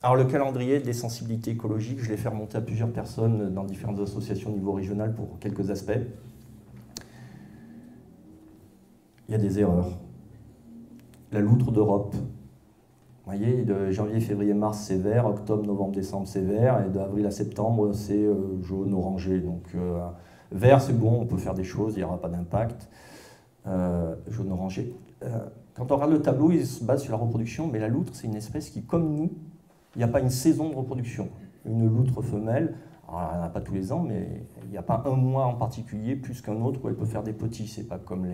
Alors le calendrier des sensibilités écologiques, je l'ai fait remonter à plusieurs personnes dans différentes associations au niveau régional pour quelques aspects. Il y a des erreurs. La loutre d'Europe. Vous voyez, de janvier, février, mars, c'est vert, octobre, novembre, décembre, c'est vert, et d'avril à septembre, c'est jaune, orangé. Donc vert, c'est bon, on peut faire des choses, il n'y aura pas d'impact. Jaune, orangé. Quand on regarde le tableau, il se base sur la reproduction, mais la loutre, c'est une espèce qui, comme nous, il n'y a pas une saison de reproduction. Une loutre femelle, alors elle n'en a pas tous les ans, mais il n'y a pas un mois en particulier plus qu'un autre où elle peut faire des petits. Ce n'est pas comme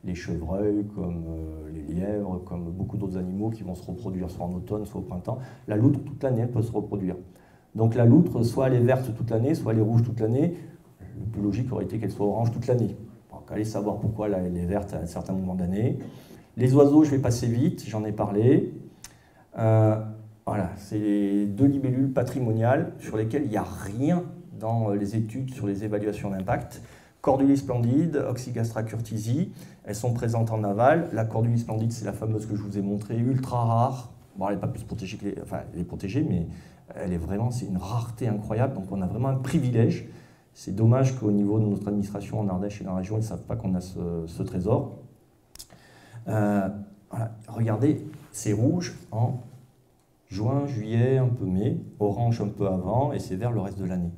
les chevreuils, comme les lièvres, comme beaucoup d'autres animaux qui vont se reproduire soit en automne, soit au printemps. La loutre, toute l'année, elle peut se reproduire. Donc la loutre, soit elle est verte toute l'année, soit elle est rouge toute l'année. Le plus logique aurait été qu'elle soit orange toute l'année. Donc allez savoir pourquoi là, elle est verte à un certain moment d'année. Les oiseaux, je vais passer vite, j'en ai parlé. Voilà, c'est deux libellules patrimoniales sur lesquelles il n'y a rien dans les études sur les évaluations d'impact. Cordulis splendide, Oxygastra curtisi, elles sont présentes en aval. La Cordulis splendide, c'est la fameuse que je vous ai montrée, ultra rare. Bon, elle n'est pas plus protégée que les... Enfin, elle est protégée, mais elle est vraiment... C'est une rareté incroyable, donc on a vraiment un privilège. C'est dommage qu'au niveau de notre administration en Ardèche et dans la région, ils ne savent pas qu'on a ce trésor. Voilà. Regardez, c'est rouge en juin, juillet, un peu mai, orange un peu avant, et c'est vert le reste de l'année.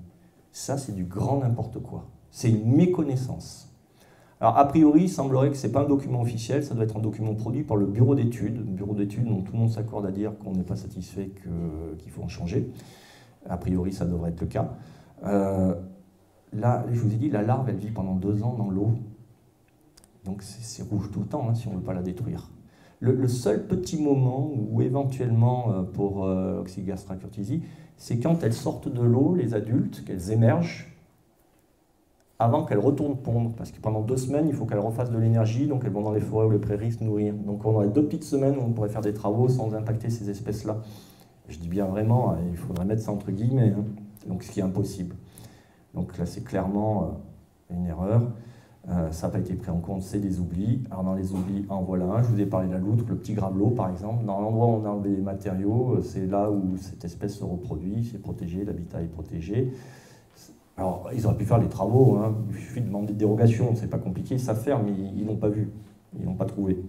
Ça, c'est du grand n'importe quoi. C'est une méconnaissance. Alors, a priori, il semblerait que ce n'est pas un document officiel, ça doit être un document produit par le bureau d'études dont tout le monde s'accorde à dire qu'on n'est pas satisfait, qu'il faut en changer. A priori, ça devrait être le cas. Là, je vous ai dit, la larve, elle vit pendant 2 ans dans l'eau. Donc, c'est rouge tout le temps, hein, si on ne veut pas la détruire. Le seul petit moment où éventuellement pour Oxygastra curtisi, c'est quand elles sortent de l'eau, les adultes, qu'elles émergent, avant qu'elles retournent pondre. Parce que pendant 2 semaines, il faut qu'elles refassent de l'énergie, donc elles vont dans les forêts ou les prairies se nourrir. Donc on aurait 2 petites semaines où on pourrait faire des travaux sans impacter ces espèces-là. Je dis bien vraiment, il faudrait mettre ça entre guillemets, hein, donc ce qui est impossible. Donc là, c'est clairement une erreur. Ça n'a pas été pris en compte, c'est des oublis. Alors dans les oublis, en voilà un. Je vous ai parlé de la loutre, le petit gravelot par exemple. Dans l'endroit où on a enlevé les matériaux, c'est là où cette espèce se reproduit, c'est protégé, l'habitat est protégé. Alors ils auraient pu faire les travaux, hein. Il suffit de demander des dérogations, c'est pas compliqué, ils savent faire, mais ils n'ont pas vu, ils n'ont pas trouvé.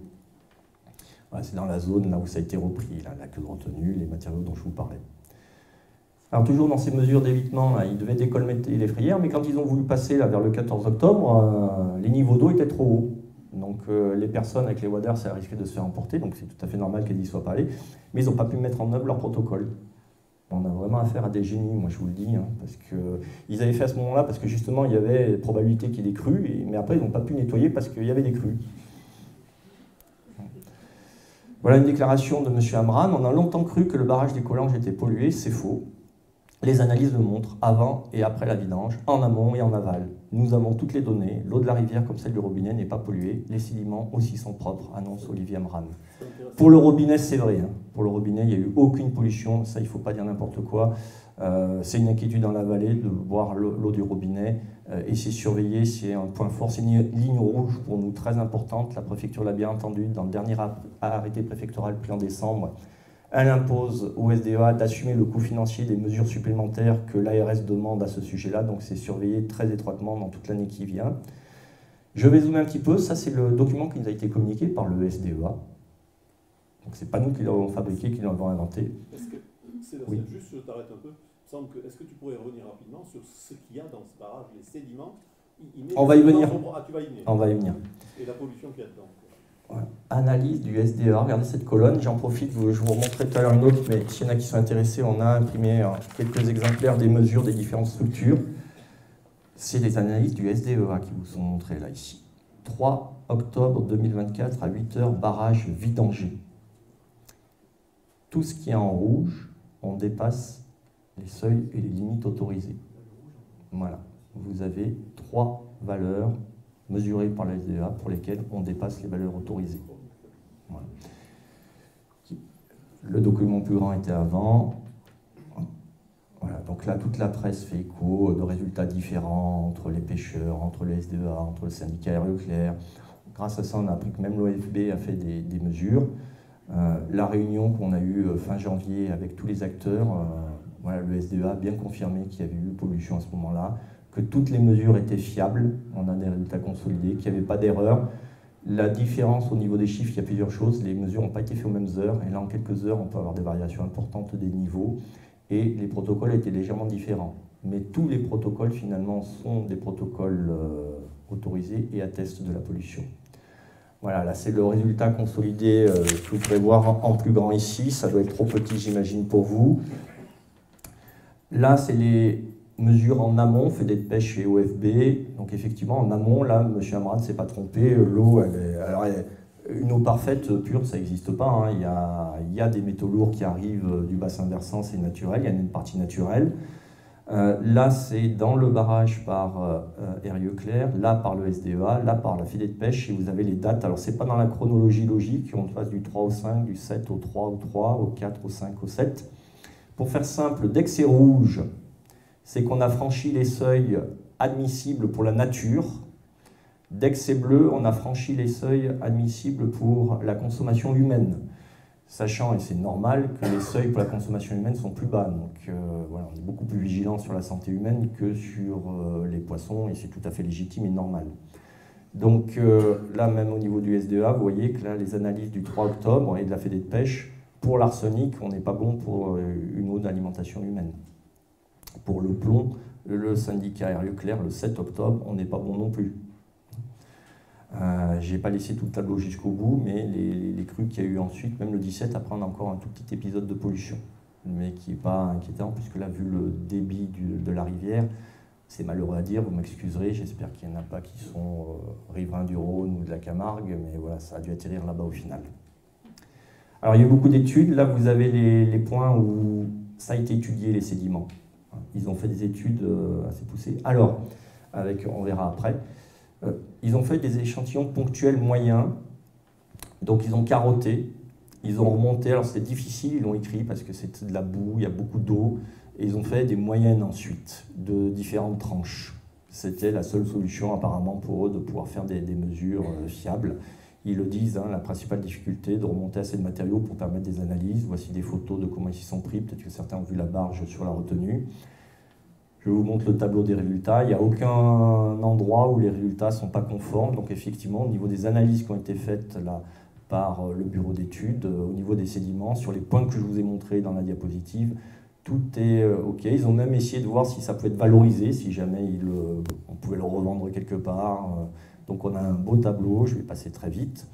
Voilà, c'est dans la zone là où ça a été repris, là, la queue de retenue, les matériaux dont je vous parlais. Alors toujours dans ces mesures d'évitement, ils devaient décolmater les frayères, mais quand ils ont voulu passer là, vers le 14 octobre, les niveaux d'eau étaient trop hauts. Donc les personnes avec les waders, ça risquait de se faire emporter, donc c'est tout à fait normal qu'elles n'y soient pas allées, mais ils n'ont pas pu mettre en œuvre leur protocole. On a vraiment affaire à des génies, moi je vous le dis, hein, parce qu'ils avaient fait à ce moment-là, parce que justement il y avait probabilité qu'il y ait des crues, mais après ils n'ont pas pu nettoyer parce qu'il y avait des crues. Voilà une déclaration de M. Amran. On a longtemps cru que le barrage des Collanges était pollué, c'est faux. Les analyses le montrent, avant et après la vidange, en amont et en aval. Nous avons toutes les données. L'eau de la rivière, comme celle du robinet, n'est pas polluée. Les sédiments aussi sont propres, annonce Olivier Amran. Pour le robinet, c'est vrai. Hein. Pour le robinet, il n'y a eu aucune pollution. Ça, il ne faut pas dire n'importe quoi. C'est une inquiétude dans la vallée de boire l'eau du robinet. Et c'est surveillé, c'est un point fort. C'est une ligne rouge pour nous très importante. La préfecture l'a bien entendu dans le dernier arrêté préfectoral pris en décembre. Elle impose au SDEA d'assumer le coût financier des mesures supplémentaires que l'ARS demande à ce sujet-là, donc c'est surveillé très étroitement dans toute l'année qui vient. Je vais zoomer un petit peu, ça c'est le document qui nous a été communiqué par le SDEA. Donc c'est pas nous qui l'avons fabriqué, qui l'avons inventé. Est-ce que, oui. Juste je t'arrête un peu, est-ce que tu pourrais revenir rapidement sur ce qu'il y a dans ce barrage, les sédiments? On va y venir. Tu vas y venir. On va y venir. Et la pollution qu'il y a dedans. Ouais. Analyse du SDEA, regardez cette colonne, j'en profite, je vous remontrerai tout à l'heure une autre, mais s'il y en a qui sont intéressés, on a imprimé quelques exemplaires des mesures des différentes structures. C'est des analyses du SDEA qui vous sont montrées là, ici. 3 octobre 2024 à 8h, barrage Vidanger. Tout ce qui est en rouge, on dépasse les seuils et les limites autorisées. Voilà, vous avez 3 valeurs mesurées par la SDEA pour lesquelles on dépasse les valeurs autorisées. Voilà. Le document plus grand était avant. Voilà, donc là, toute la presse fait écho de résultats différents entre les pêcheurs, entre les SDEA, entre le syndicat Aéro-Clair. Grâce à ça, on a appris que même l'OFB a fait des mesures. La réunion qu'on a eue fin janvier avec tous les acteurs, voilà, le SDEA a bien confirmé qu'il y avait eu pollution à ce moment-là, que toutes les mesures étaient fiables, on a des résultats consolidés, qu'il n'y avait pas d'erreur. La différence au niveau des chiffres, il y a plusieurs choses. Les mesures n'ont pas été faites aux mêmes heures, et là en quelques heures, on peut avoir des variations importantes des niveaux, et les protocoles étaient légèrement différents. Mais tous les protocoles, finalement, sont des protocoles autorisés et attestent de la pollution. Voilà, là c'est le résultat consolidé que vous pouvez voir en plus grand ici. Ça doit être trop petit, j'imagine, pour vous. Là, c'est les mesures en amont, fédé de pêche et OFB. Donc effectivement, en amont, là, M. Amrad ne s'est pas trompé. L'eau, une eau parfaite, pure, ça n'existe pas. Hein. Il y a des métaux lourds qui arrivent du bassin versant, c'est naturel. Il y a une partie naturelle. Là, c'est dans le barrage par Eyrieux-Clair, là par le SDEA, là par la fédé de pêche, et vous avez les dates. Alors, ce n'est pas dans la chronologie logique, on passe du 3 au 5, du 7 au 3 au 3, au 4 au 5 au 7. Pour faire simple, dès que c'est rouge, c'est qu'on a franchi les seuils admissibles pour la nature. Dès que c'est bleu, on a franchi les seuils admissibles pour la consommation humaine. Sachant, et c'est normal, que les seuils pour la consommation humaine sont plus bas. Donc voilà, on est beaucoup plus vigilant sur la santé humaine que sur les poissons, et c'est tout à fait légitime et normal. Donc là, même au niveau du SDEA, vous voyez que là, les analyses du 3 octobre et de la fédé de pêche, pour l'arsenic, on n'est pas bon pour une eau d'alimentation humaine. Pour le plomb, le syndicat Eyrieux-Clair, le 7 octobre, on n'est pas bon non plus. Je n'ai pas laissé tout le tableau jusqu'au bout, mais les crues qu'il y a eu ensuite, même le 17, après on a encore un tout petit épisode de pollution, mais qui n'est pas inquiétant, puisque là, vu le débit de la rivière, c'est malheureux à dire, vous m'excuserez, j'espère qu'il n'y en a pas qui sont riverains du Rhône ou de la Camargue, mais voilà, ça a dû atterrir là-bas au final. Alors il y a eu beaucoup d'études, là vous avez les points où ça a été étudié, les sédiments. Ils ont fait des études assez poussées. Alors, on verra après. Ils ont fait des échantillons ponctuels moyens, donc ils ont carotté, ils ont remonté, alors c'était difficile, ils l'ont écrit parce que c'est de la boue, il y a beaucoup d'eau, et ils ont fait des moyennes ensuite, de différentes tranches. C'était la seule solution apparemment pour eux de pouvoir faire des mesures fiables. Ils le disent, hein, la principale difficulté de remonter assez de matériaux pour permettre des analyses. Voici des photos de comment ils s'y sont pris, peut-être que certains ont vu la barge sur la retenue. Je vous montre le tableau des résultats. Il n'y a aucun endroit où les résultats ne sont pas conformes. Donc effectivement, au niveau des analyses qui ont été faites là, par le bureau d'études, au niveau des sédiments, sur les points que je vous ai montrés dans la diapositive, tout est OK. Ils ont même essayé de voir si ça pouvait être valorisé, si jamais on pouvait le revendre quelque part. Donc on a un beau tableau, je vais passer très vite.